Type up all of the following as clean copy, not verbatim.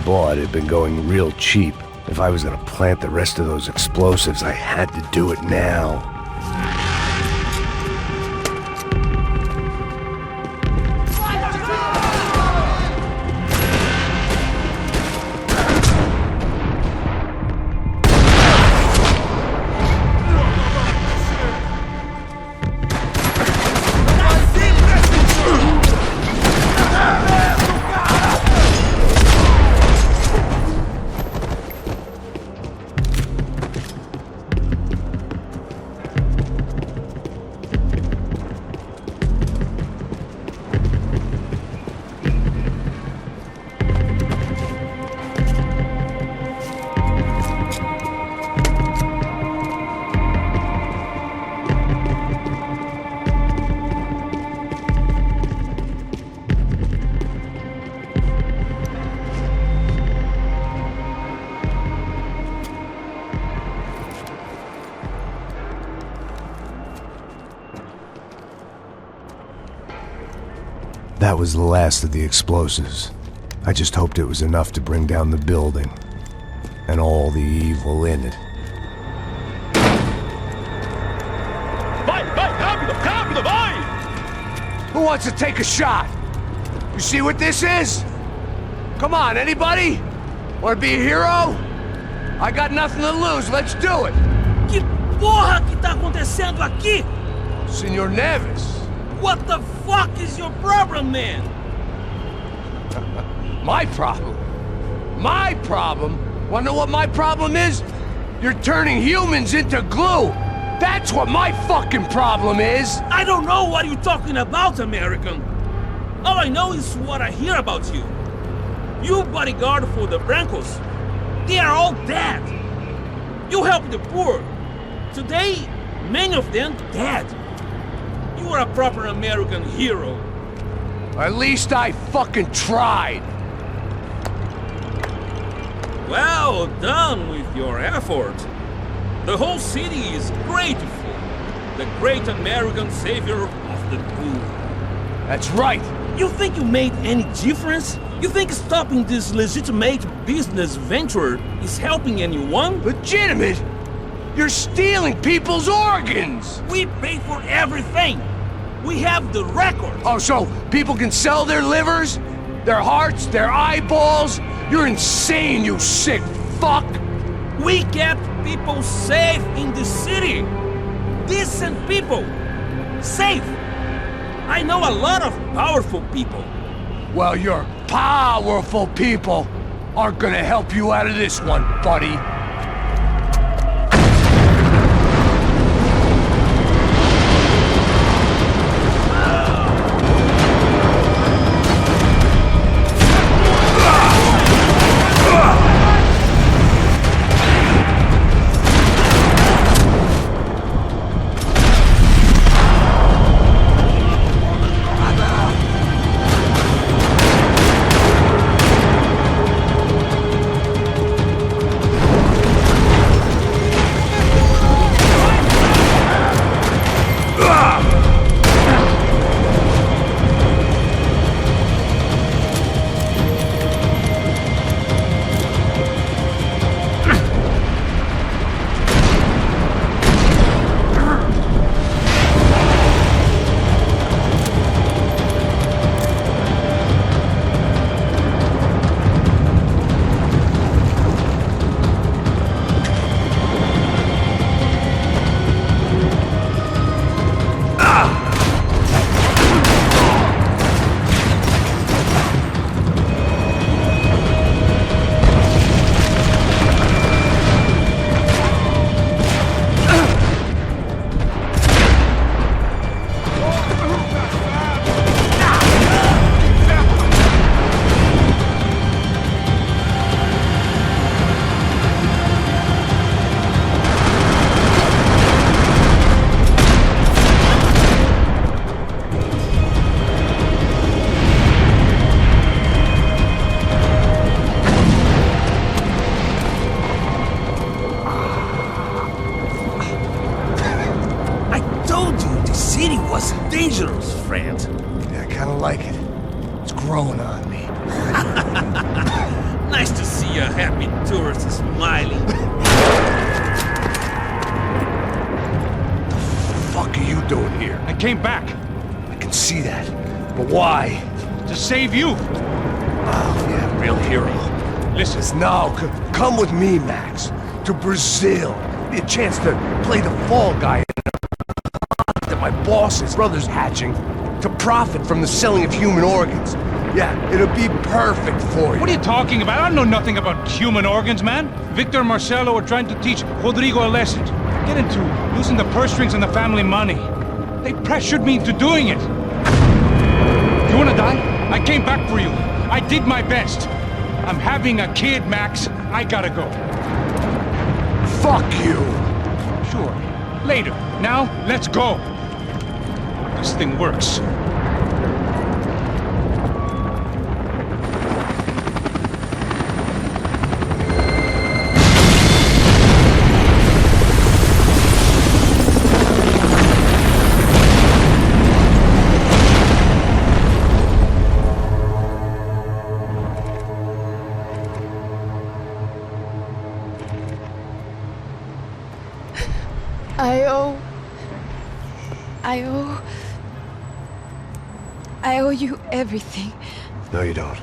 bought had been going real cheap. If I was gonna plant the rest of those explosives, I had to do it now. That was the last of the explosives. I just hoped it was enough to bring down the building and all the evil in it. Vai, rápido, rápido, vai! Who wants to take a shot? You see what this is? Come on, anybody? Want to be a hero? I got nothing to lose, let's do it! Que porra que tá acontecendo aqui? Senor Neves. What the fuck is your problem, man? My problem? My problem? Wanna know what my problem is? You're turning humans into glue! That's what my fucking problem is! I don't know what you're talking about, American. All I know is what I hear about you. You bodyguard for the Brancos. They are all dead. You help the poor. Today, many of them dead. You are a proper American hero. At least I fucking tried. Well done with your effort. The whole city is grateful. The great American savior of the poor. That's right. You think you made any difference? You think stopping this legitimate business venture is helping anyone? Legitimate? You're stealing people's organs! We pay for everything. We have the record. Oh, so people can sell their livers? Their hearts? Their eyeballs? You're insane, you sick fuck! We kept people safe in the city. Decent people. Safe. I know a lot of powerful people. Well, your powerful people aren't gonna help you out of this one, buddy. nice to see a happy tourist smiling. What are you doing here? I came back I can see that. But why? to save you. Oh, yeah, real hero. Listen, No, come with me, Max. To Brazil. Be a chance to play the fall guy that my boss's brother's hatching to profit from the selling of human organs. Yeah, it'll be perfect for you. what are you talking about? I know nothing about human organs, man. Victor and Marcelo are trying to teach Rodrigo a lesson. Get into losing the purse strings and the family money. They pressured me into doing it. You wanna die? I came back for you. I did my best. I'm having a kid, Max. I gotta go. Fuck you. Sure. Later. Now, let's go. This thing works. I owe you everything. No, you don't.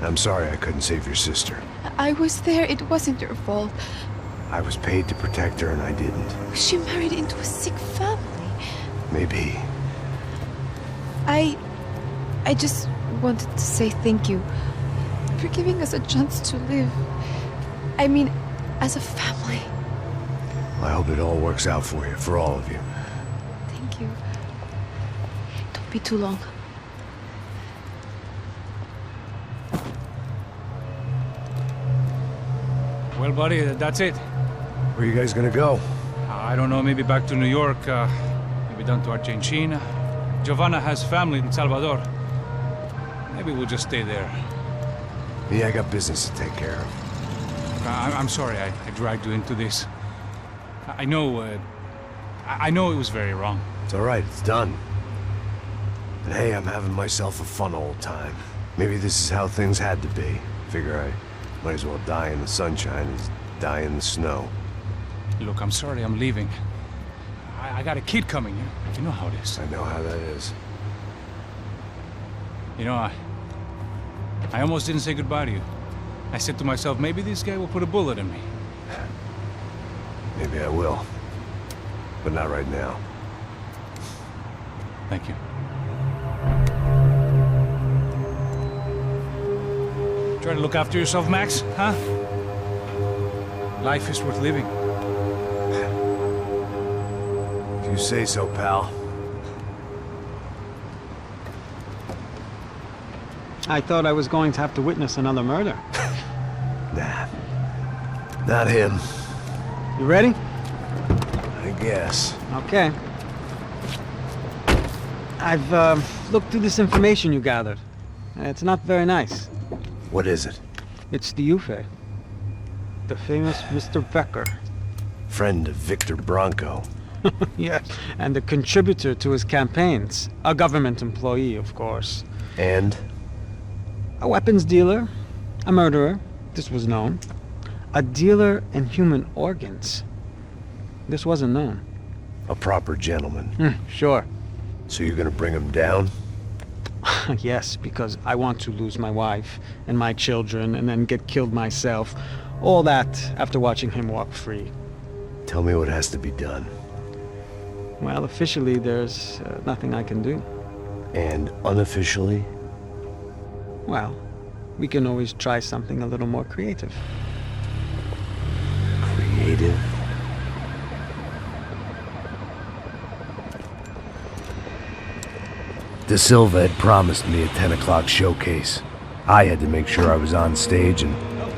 I'm sorry I couldn't save your sister. I was there. It wasn't your fault. I was paid to protect her and I didn't. She married into a sick family. Maybe. I just wanted to say thank you for giving us a chance to live. I mean, as a family. I hope it all works out for you, for all of you. Thank you. Don't be too long. Well, buddy, that's it. Where are you guys gonna go? I don't know, maybe back to New York, maybe down to Argentina. Giovanna has family in Salvador. Maybe we'll just stay there. Yeah, I got business to take care of. I'm sorry I dragged you into this. I know it was very wrong. It's alright, it's done. And hey, I'm having myself a fun old time. Maybe this is how things had to be. Figure I might as well die in the sunshine as die in the snow. Look, I'm sorry I'm leaving. I got a kid coming. You know how it is. I know how that is. You know, I almost didn't say goodbye to you. I said to myself, maybe this guy will put a bullet in me. Maybe I will. But not right now. Thank you. Try to look after yourself, Max, huh? Life is worth living. If you say so, pal. I thought I was going to have to witness another murder. Nah. Not him. You ready? I guess. Okay. I've looked through this information you gathered. It's not very nice. What is it? It's the Ufe. The famous Mr. Becker. Friend of Victor Bronco. Yes, and a contributor to his campaigns. A government employee, of course. And? A weapons dealer. A murderer. This was known. A dealer in human organs. This wasn't known. A proper gentleman. Sure. So you're gonna bring him down? Yes, because I want to lose my wife and my children and then get killed myself. All that after watching him walk free. Tell me what has to be done. Well, officially, there's nothing I can do. And unofficially? Well, we can always try something a little more creative. Creative? De Silva had promised me a 10 o'clock showcase. I had to make sure I was on stage and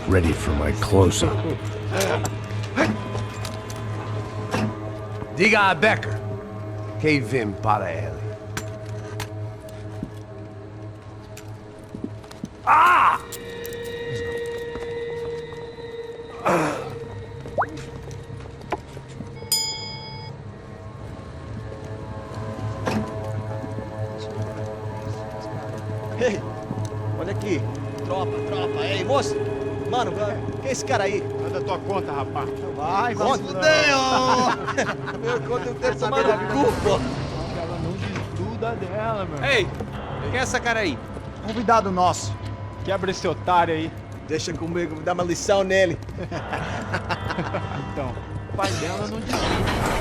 ready for my close-up. Diga a Becker. Que vim para ele. Ah! Ei, olha aqui. Tropa, tropa. Ei, moça. Mano, quem é esse cara aí? Manda tua conta, rapaz. Vai, Conta. Meu conta eu tenho tomado cu, pô. Ela não desgruda dela, meu. Ei, quem é essa cara aí? Convidado nosso. Quebra esse otário aí. Deixa comigo, vou dar uma lição nele. Então, o pai dela não desgruda.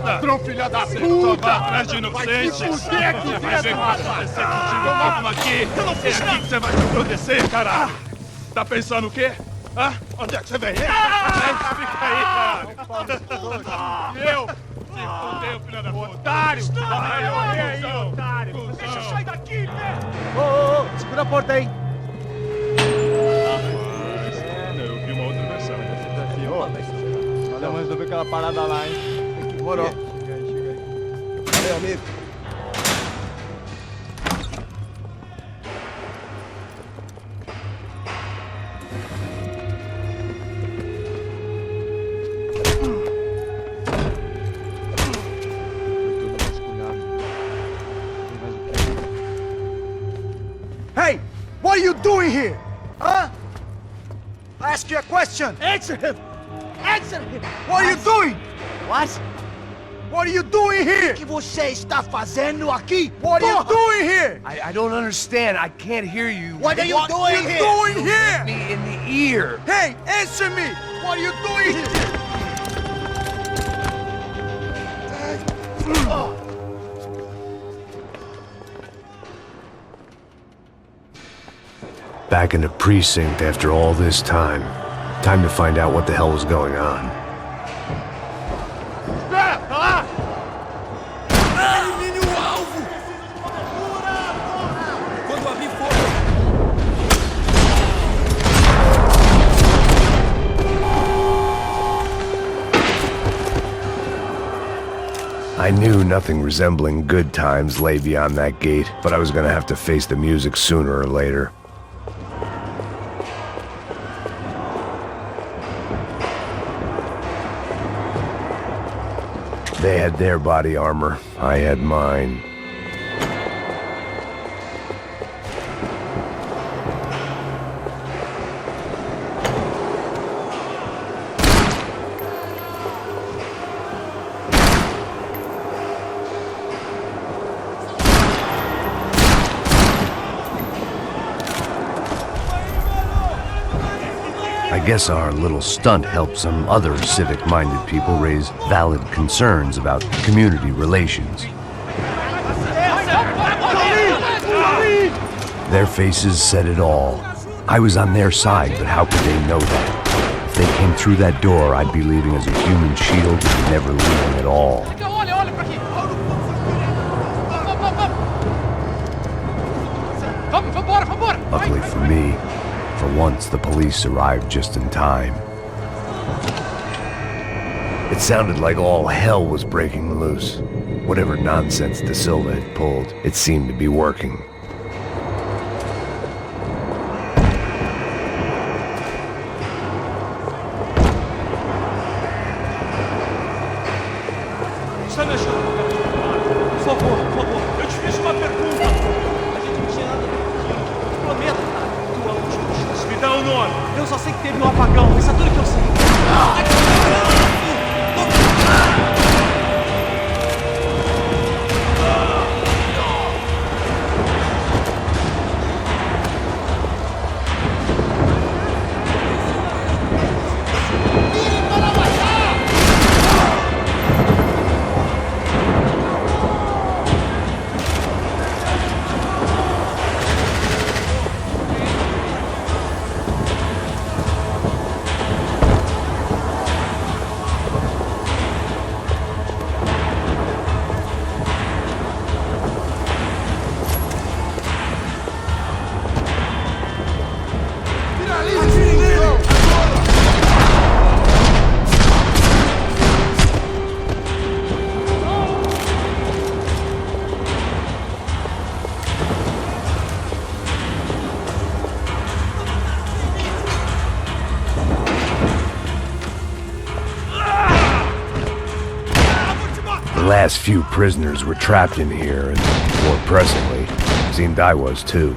Ladrão, filha da puta! Vai atrás de inocentes! Vai se fuder aqui dentro! Vai acontecer contigo mesmo aqui! Eu não fiz nada! É aqui que você vai se acontecer, caralho! Tá pensando o quê? Hã? Onde é que você vem? Fica aí, caralho! Eu? Se fudeu, filha da puta! Otário! Vai, olha aí, otário! Deixa eu sair daqui, velho! Ô, segura a porta aí. Eu vi uma outra versão. Vamos resolver aquela parada lá, hein? Morou. Chega aí. Valeu, amigo. Hey! What are you doing here? Huh? I ask you a question. Answer him! Answer him! What are you doing? What? What are you doing here? O que você está fazendo aqui? What are you Porra! doing here? I don't understand. I can't hear you. What are you doing here? doing here? Me in the ear. Hey, answer me. What are you doing here? Back in the precinct after all this time. Time to find out what the hell was going on. Espera! Tá lá! Elimine o alvo! Quando abrir fogo! I knew nothing resembling good times lay beyond that gate, but I was gonna have to face the music sooner or later. They had their body armor, I had mine. I guess our little stunt helped some other civic-minded people raise valid concerns about community relations. Their faces said it all. I was on their side, but how could they know that? If they came through that door, I'd be leaving as a human shield and never leaving at all. Olha pra aqui! Vambora! Luckily for me, for once the police arrived just in time. It sounded like all hell was breaking loose. Whatever nonsense De Silva had pulled, it seemed to be working. Por favor. Eu te fiz uma pergunta. A gente não tinha nada a ver com aquilo. Prometo, cara. Tua última chance. Me dá o nome! Eu só sei que teve um apagão. Isso é tudo que eu sei. last few prisoners were trapped in here, and more pressingly, seemed I was too.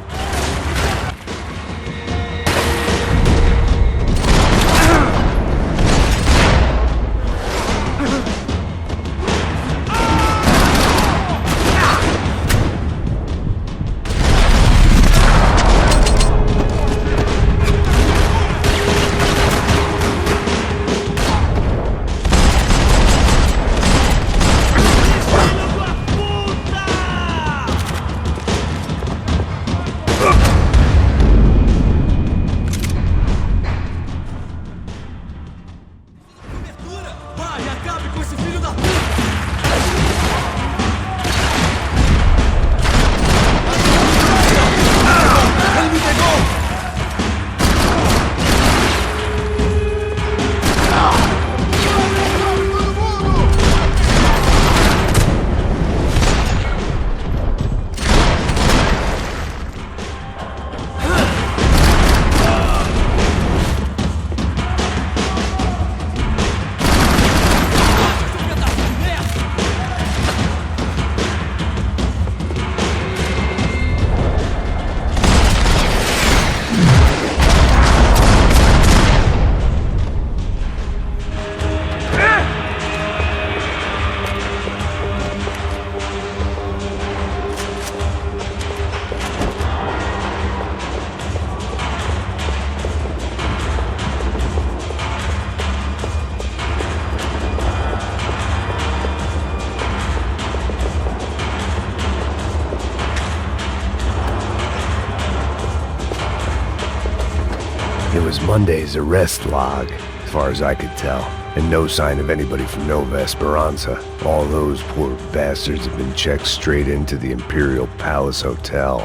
It was Monday's arrest log, as far as I could tell, and no sign of anybody from Nova Esperanza. All those poor bastards have been checked straight into the Imperial Palace Hotel.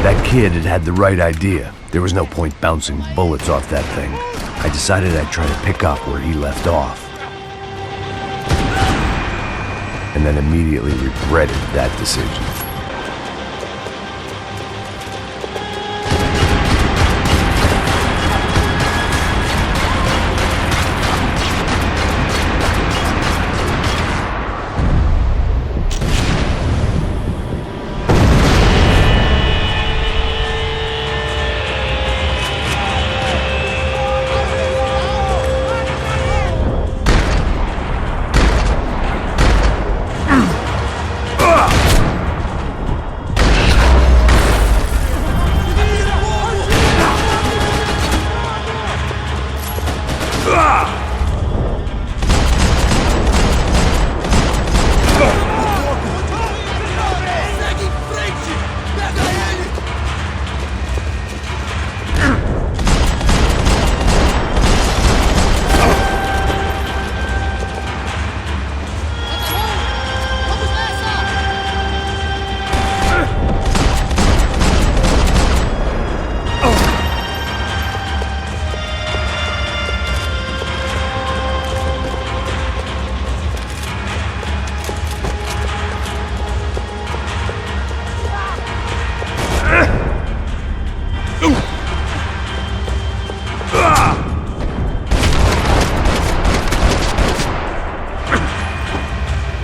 That kid had the right idea. There was no point bouncing bullets off that thing. I decided I'd try to pick up where he left off. And then immediately regretted that decision.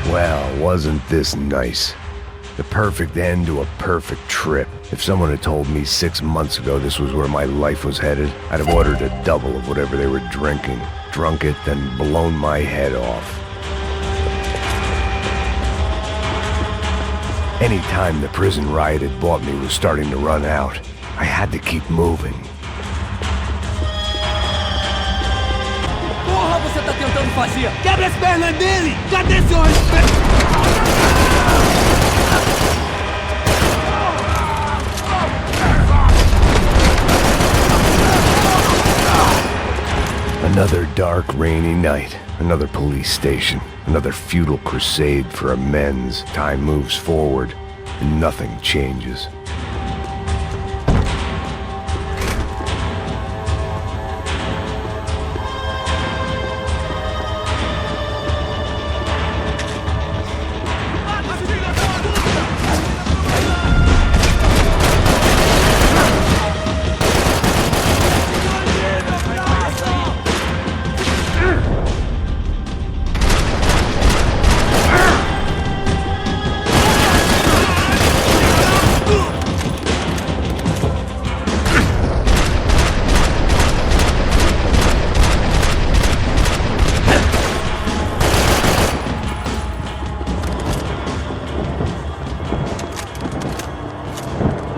Well, wasn't this nice? The perfect end to a perfect trip. If someone had told me 6 months ago this was where my life was headed, I'd have ordered a double of whatever they were drinking, drunk it, then blown my head off. Any time the prison riot had bought me was starting to run out, I had to keep moving. Porra, você tá tentando fazer? Quebra as pernas dele! Cadê seu respeito? Another dark, rainy night. Another police station. Another futile crusade for amends. Time moves forward, and nothing changes.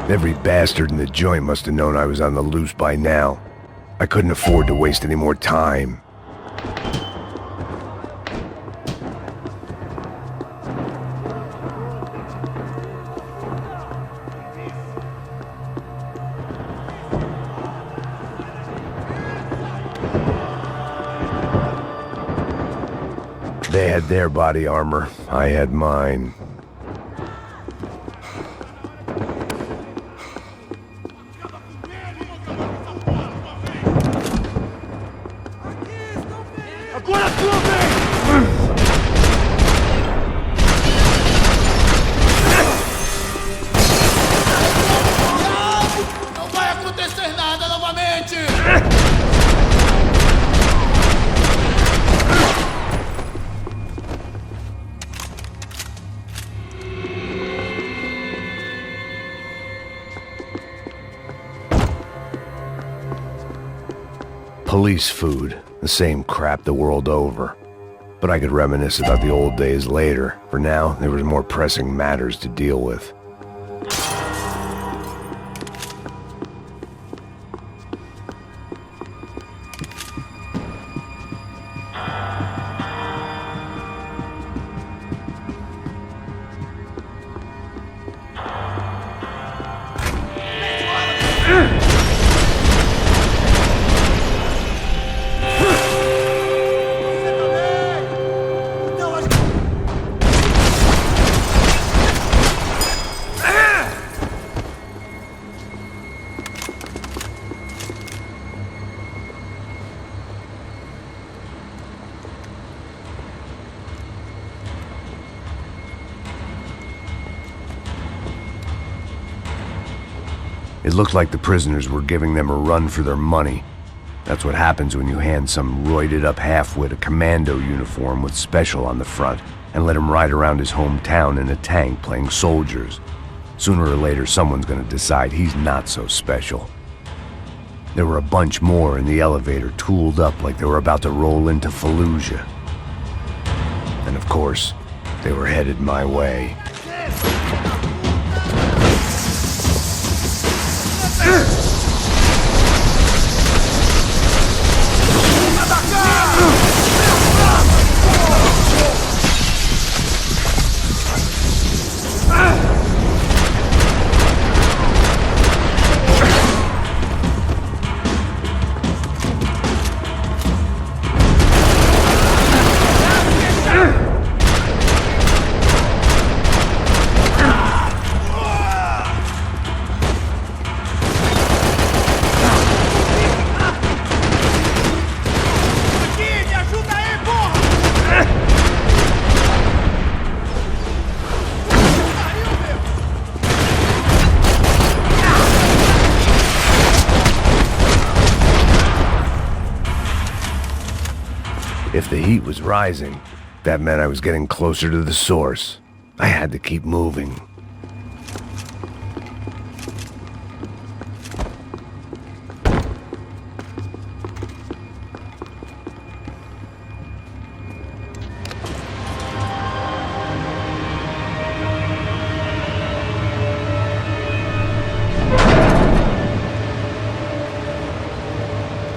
Every bastard in the joint must have known I was on the loose by now. I couldn't afford to waste any more time. They had their body armor. I had mine. Não vai acontecer nada novamente! Police food. The same crap the world over. But I could reminisce about the old days later. For now, there was more pressing matters to deal with. It looked like the prisoners were giving them a run for their money. That's what happens when you hand some roided-up halfwit a commando uniform with special on the front and let him ride around his hometown in a tank playing soldiers. Sooner or later, someone's gonna decide he's not so special. There were a bunch more in the elevator, tooled up like they were about to roll into Fallujah. And of course, they were headed my way. If the heat was rising, that meant I was getting closer to the source. I had to keep moving.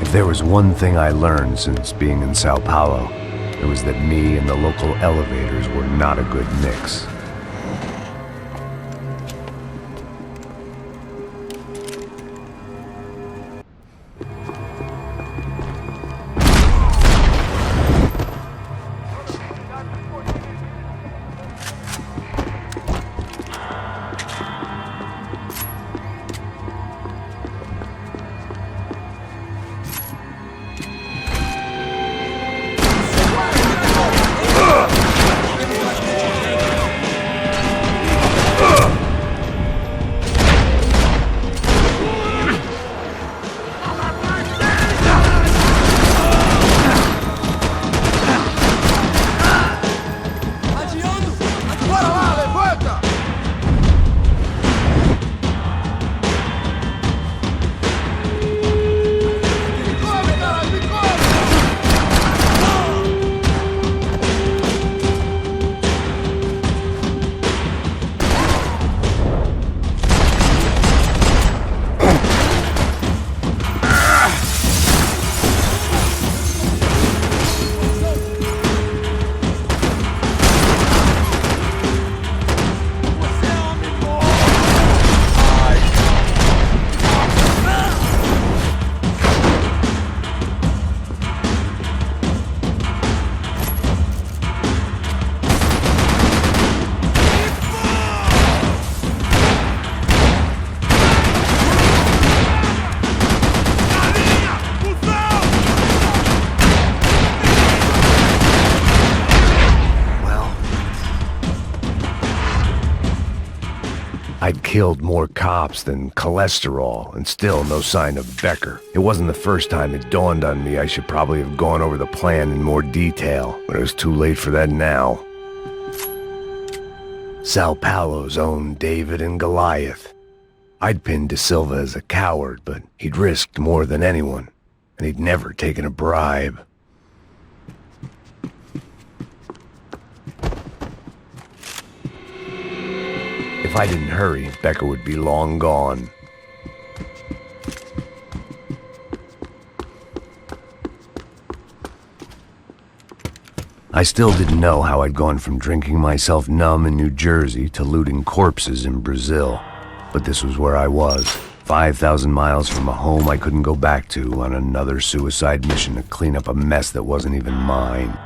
If there was one thing I learned since being in Sao Paulo, it was that me and the local elevators were not a good mix. I'd killed more cops than cholesterol, and still no sign of Becker. It wasn't the first time it dawned on me I should probably have gone over the plan in more detail, but it was too late for that now. Sao Paulo's own David and Goliath. I'd pinned De Silva as a coward, but he'd risked more than anyone, and he'd never taken a bribe. If I didn't hurry, Becker would be long gone. I still didn't know how I'd gone from drinking myself numb in New Jersey to looting corpses in Brazil. But this was where I was, 5,000 miles from a home I couldn't go back to, on another suicide mission to clean up a mess that wasn't even mine.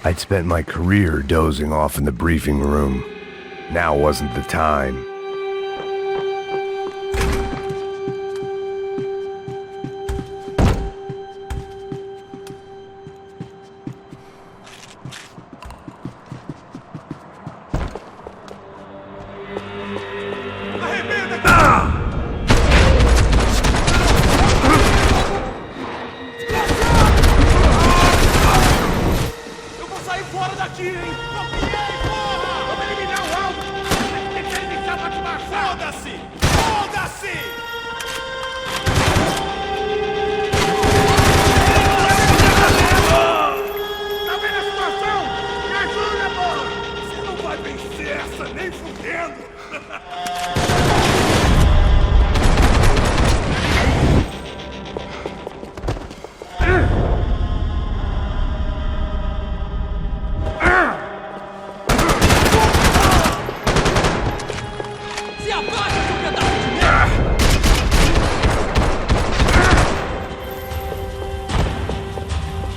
I'd spent my career dozing off in the briefing room. Now wasn't the time.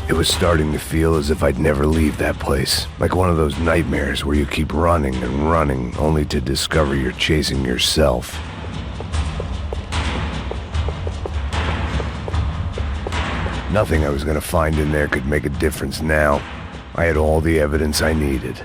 It was starting to feel as if I'd never leave that place. Like one of those nightmares where you keep running and running, only to discover you're chasing yourself. Nothing I was gonna find in there could make a difference now. I had all the evidence I needed.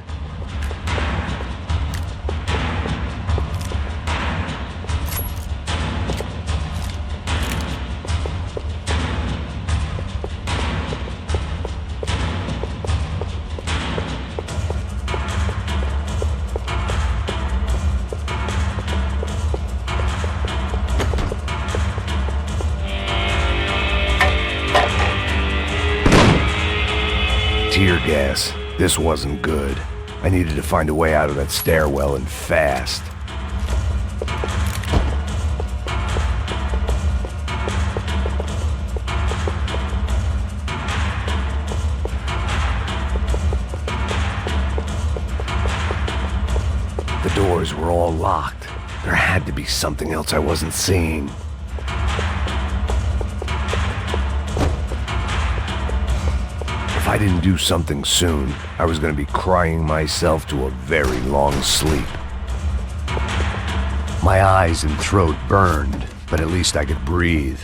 Tear gas. This wasn't good. I needed to find a way out of that stairwell, and fast. The doors were all locked. There had to be something else I wasn't seeing. If I didn't do something soon, I was going to be crying myself to a very long sleep. My eyes and throat burned, but at least I could breathe.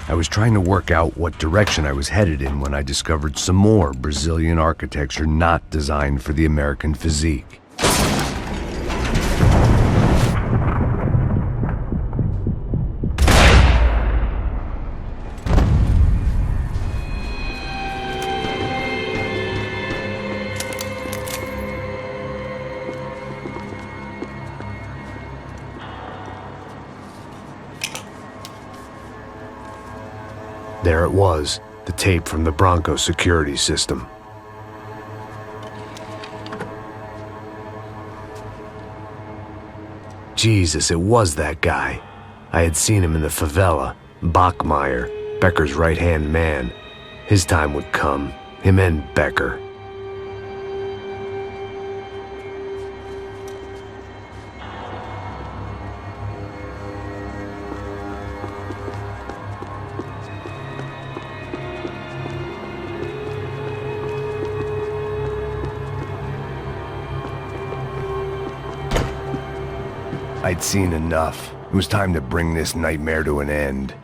I was trying to work out what direction I was headed in when I discovered some more Brazilian architecture not designed for the American physique. There it was, the tape from the Bronco security system. Jesus, it was that guy. I had seen him in the favela, Bachmeyer, Becker's right-hand man. His time would come, him and Becker. I'd seen enough. It was time to bring this nightmare to an end.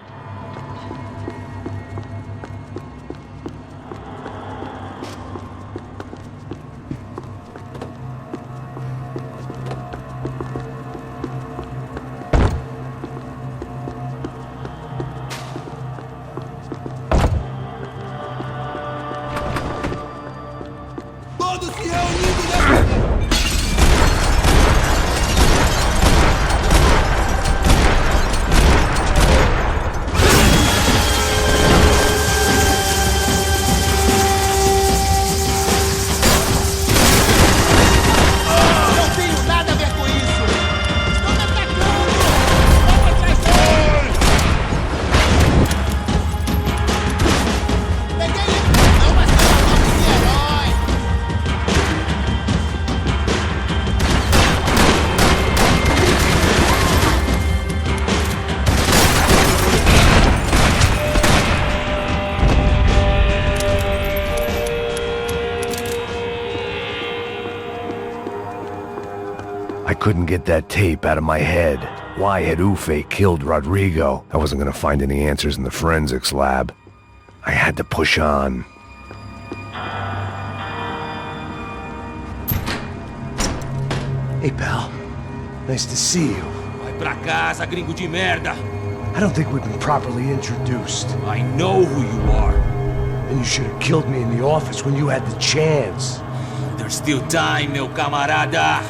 couldn't get that tape out of my head. Why had Ufe killed Rodrigo? I wasn't gonna find any answers in the forensics lab. I had to push on. Hey, pal. Nice to see you. Vai pra casa, gringo de merda. I don't think we've been properly introduced. I know who you are. And you should have killed me in the office when you had the chance. There's still time, meu camarada.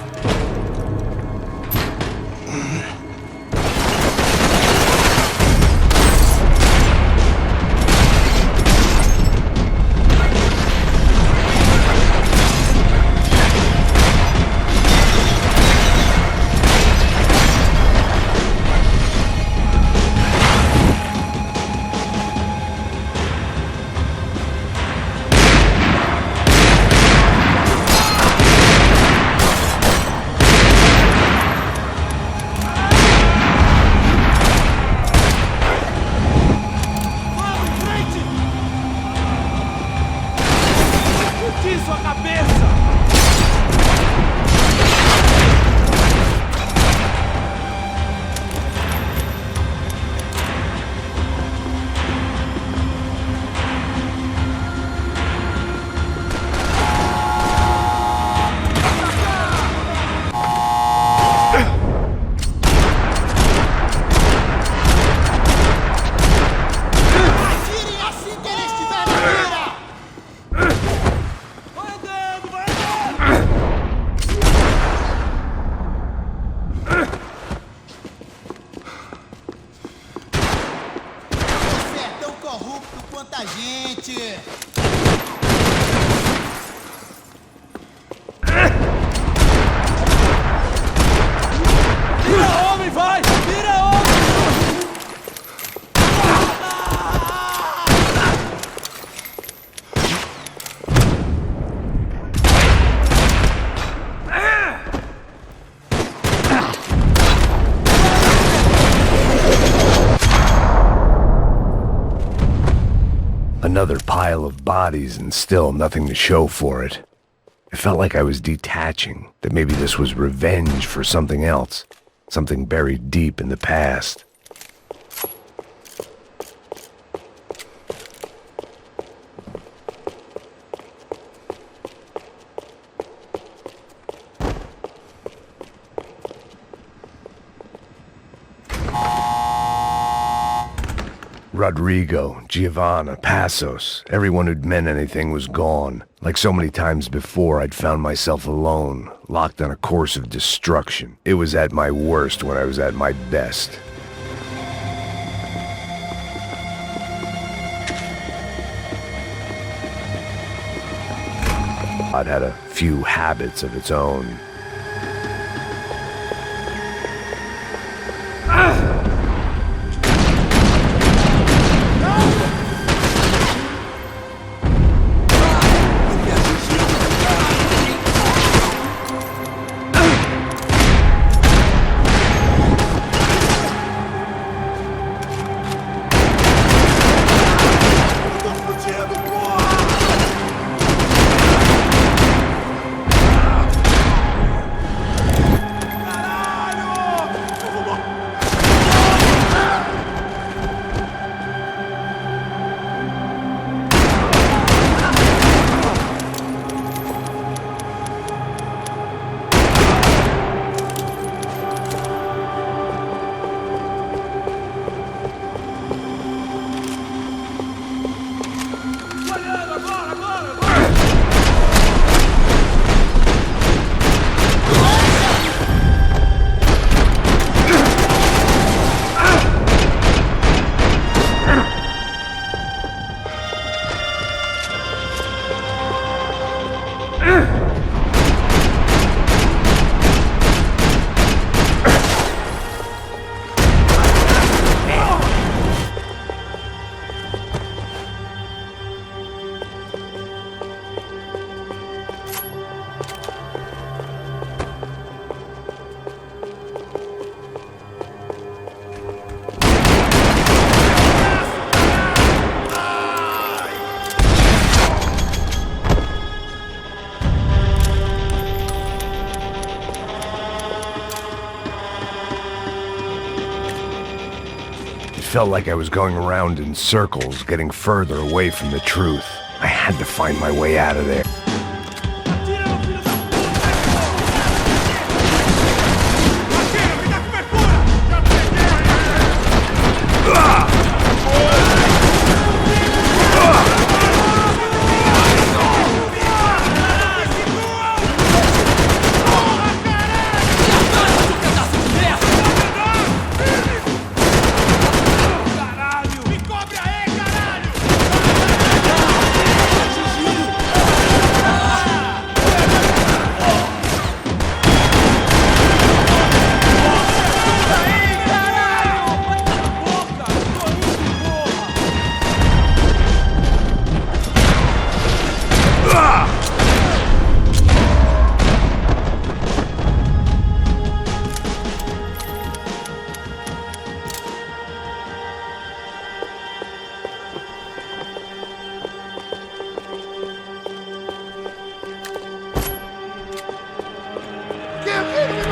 Another pile of bodies and still nothing to show for it. It felt like I was detaching, that maybe this was revenge for something else, something buried deep in the past. Rodrigo, Giovanna, Passos, everyone who'd meant anything was gone. Like so many times before, I'd found myself alone, locked on a course of destruction. It was at my worst when I was at my best. I'd had a few habits of its own. felt like I was going around in circles, getting further away from the truth. I had to find my way out of there.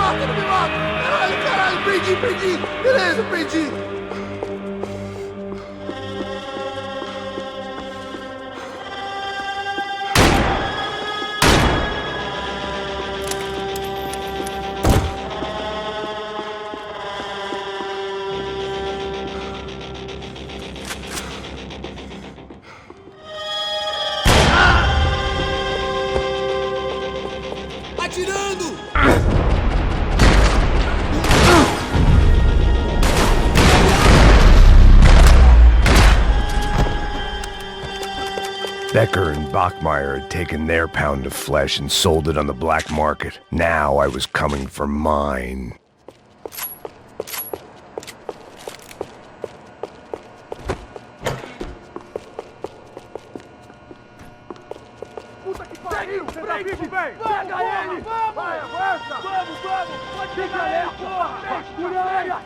Não me mata! Caralho, perdi! Beleza, perdi! Atirando! Becker and Bachmeyer had taken their pound of flesh and sold it on the black market. Now I was coming for mine. Puta que pariu! Pega ele! Vai, avança! Vamos! Fica aí, porra! Segura!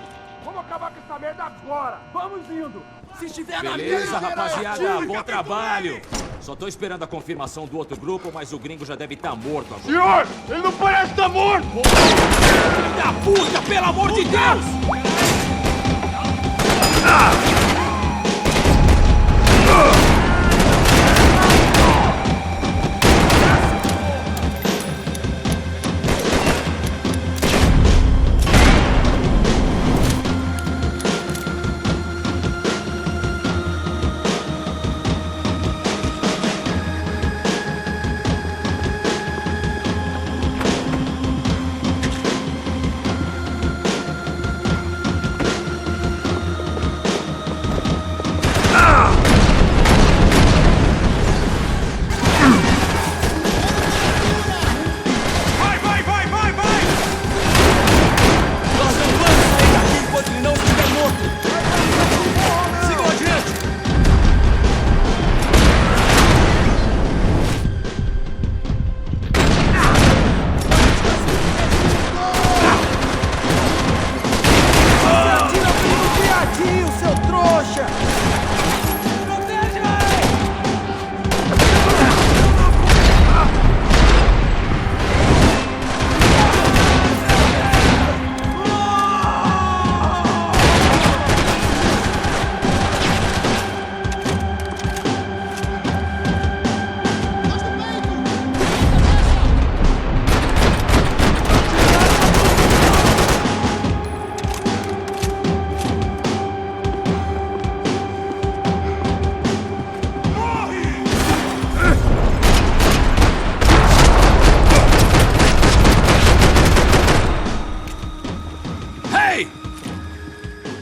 Vamos acabar com essa merda agora! Vamos indo! Se estiver na Beleza, mira, rapaziada, bom trabalho. Só tô esperando a confirmação do outro grupo, mas o gringo já deve estar morto agora. Senhor! Ele não parece estar morto! Filho da puta, pelo amor de Deus!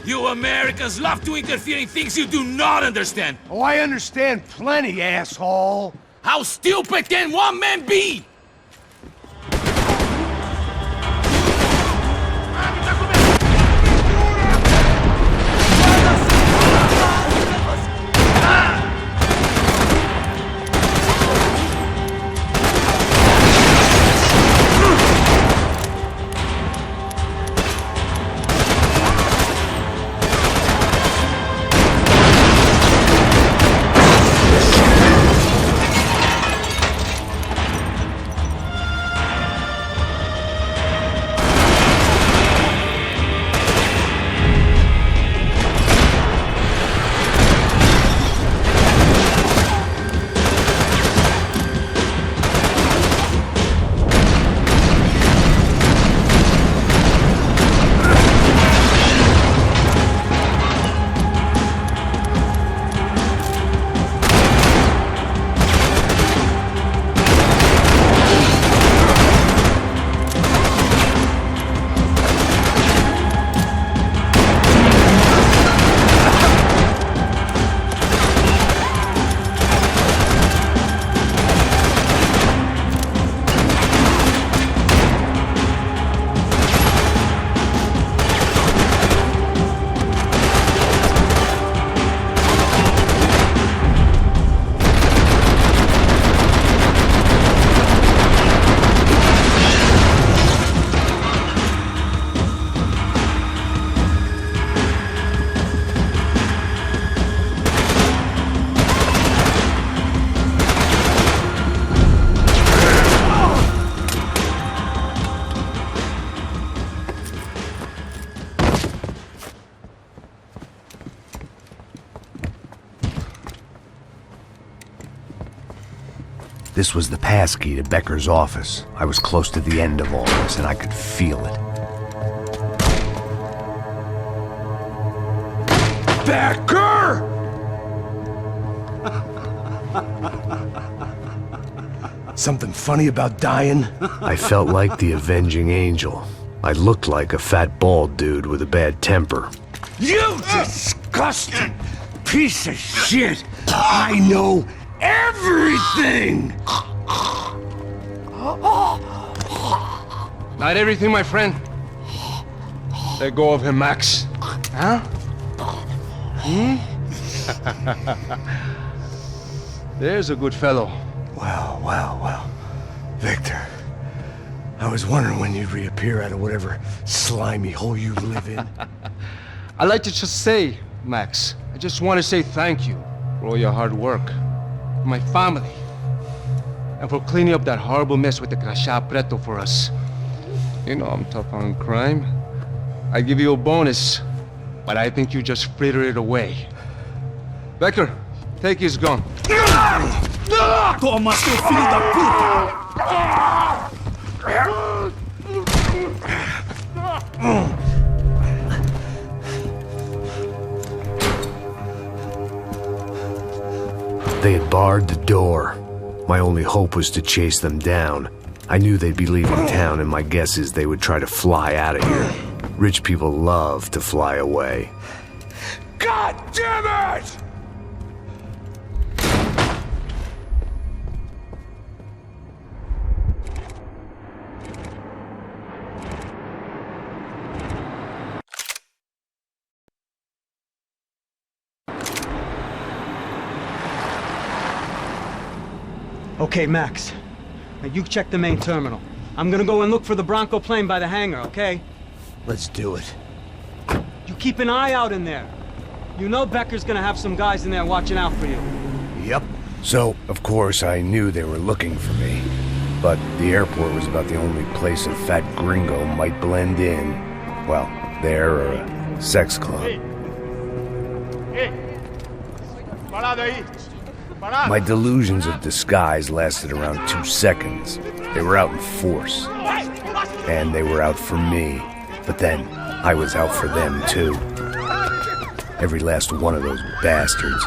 You Americans love to interfere in things you do not understand. Oh, I understand plenty, asshole. How stupid can one man be? This was the passkey to Becker's office. I was close to the end of all this, and I could feel it. Becker! Something funny about dying? I felt like the avenging angel. I looked like a fat bald dude with a bad temper. You disgusting piece of shit! I know everything! Not everything, my friend. Let go of him, Max. Huh? There's a good fellow. Well. Victor, I was wondering when you'd reappear out of whatever slimy hole you live in. I'd like to just say, Max, I just want to say thank you for all your hard work, for my family, and for cleaning up that horrible mess with the Crachá Preto for us. You know I'm tough on crime. I give you a bonus, but I think you just fritter it away. Becker, take his gun. Toma, seu filho da puta! They had barred the door. My only hope was to chase them down. I knew they'd be leaving town, and my guess is they would try to fly out of here. Rich people love to fly away. God damn it! Okay, Max. Now you check the main terminal. I'm gonna go and look for the Bronco plane by the hangar, okay? Let's do it. You keep an eye out in there. You know Becker's gonna have some guys in there watching out for you. Yep. So, of course, I knew they were looking for me. But the airport was about the only place a fat gringo might blend in. Well, there or a sex club. Parado aí! My delusions of disguise lasted around 2 seconds. They were out in force. And they were out for me. But then, I was out for them, too. Every last one of those bastards.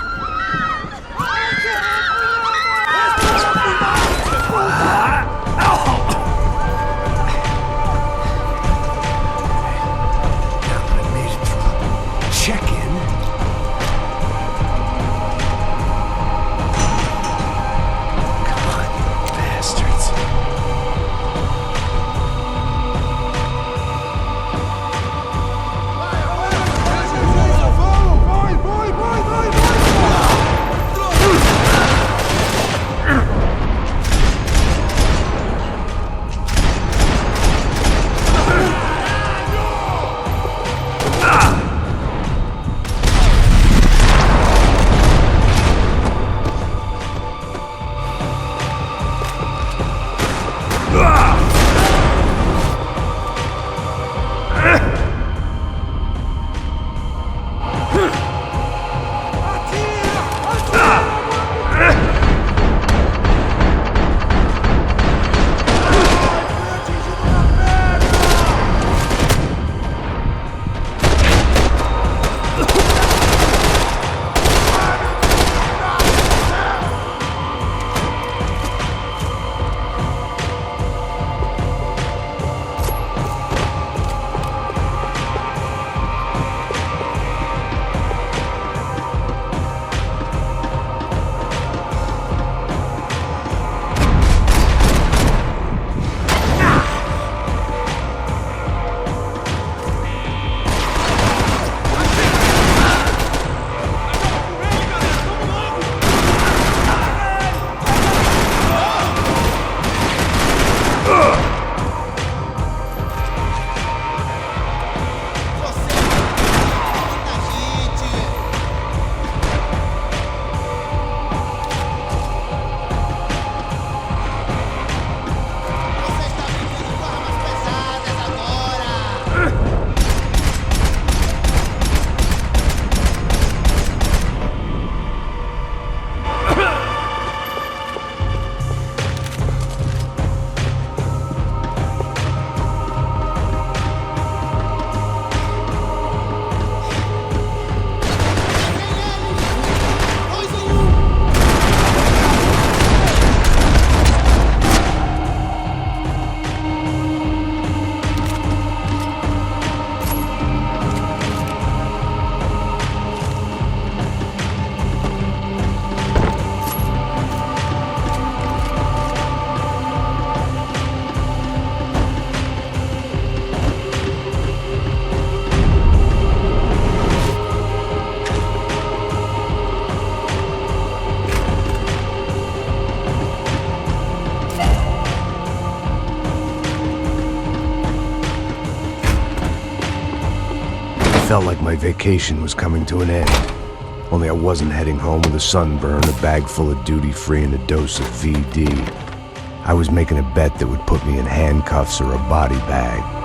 felt like my vacation was coming to an end. Only I wasn't heading home with a sunburn, a bag full of duty-free, and a dose of VD. I was making a bet that would put me in handcuffs or a body bag.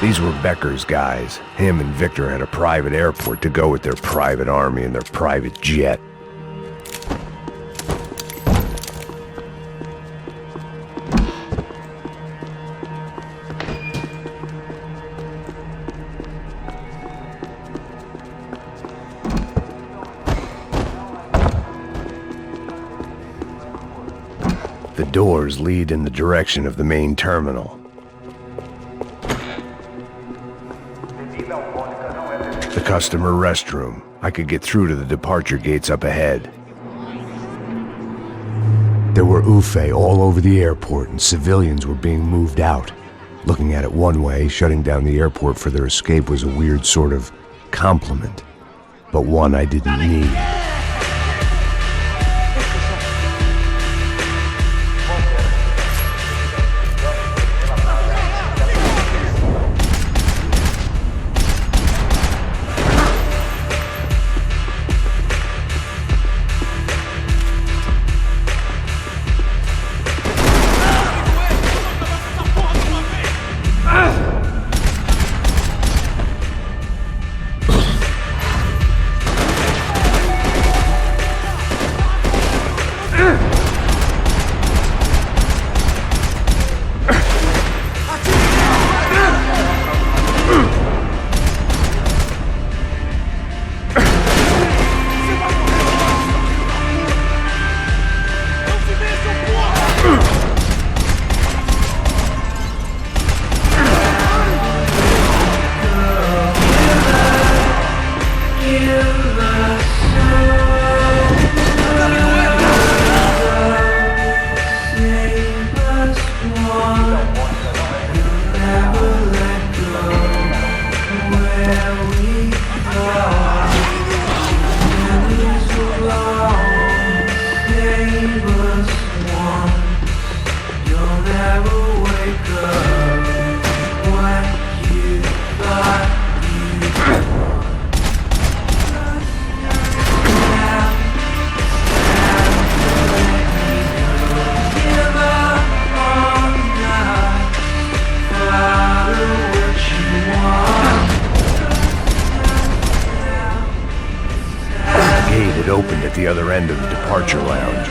These were Becker's guys. Him and Victor had a private airport to go with their private army and their private jet. The doors lead in the direction of the main terminal. The customer restroom. I could get through to the departure gates up ahead. There were UFE all over the airport, and civilians were being moved out. Looking at it one way, shutting down the airport for their escape was a weird sort of compliment, but one I didn't need. Opened at the other end of the departure lounge.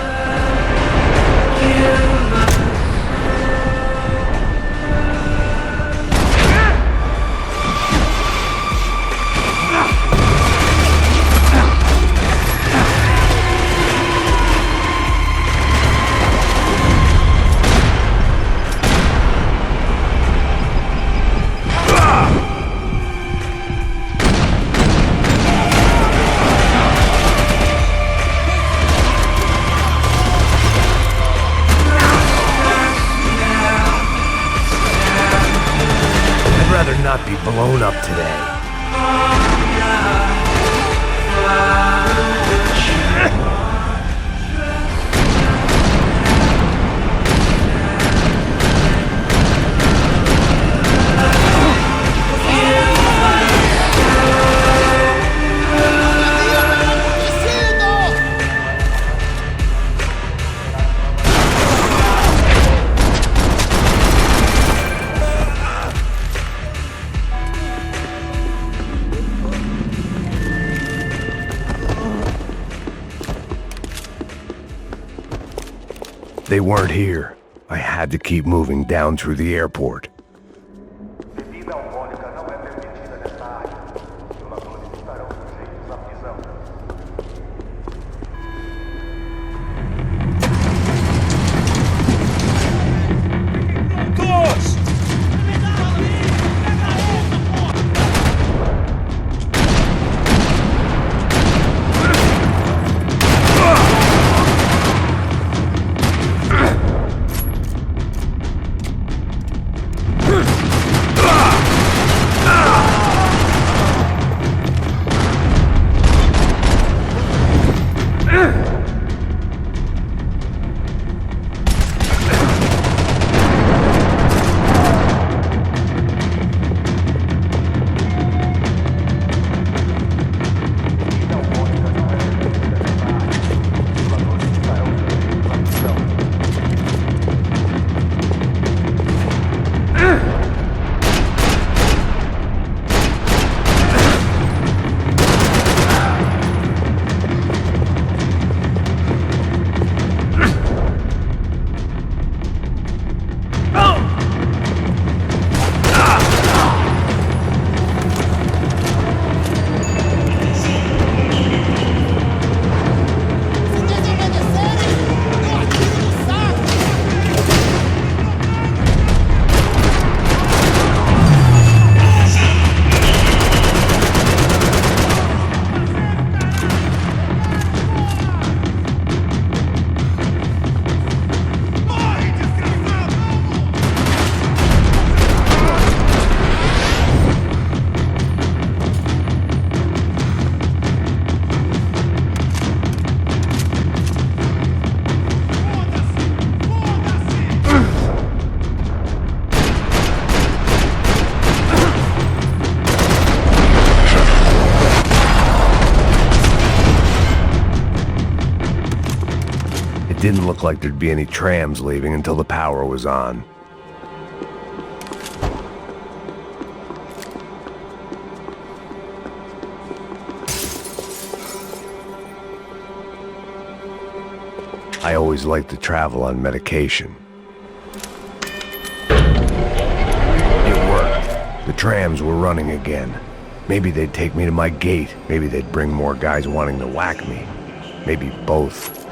Not be blown up today. They weren't here. I had to keep moving down through the airport. Didn't look like there'd be any trams leaving until the power was on. I always liked to travel on medication. It worked. The trams were running again. Maybe they'd take me to my gate. Maybe they'd bring more guys wanting to whack me. Maybe both.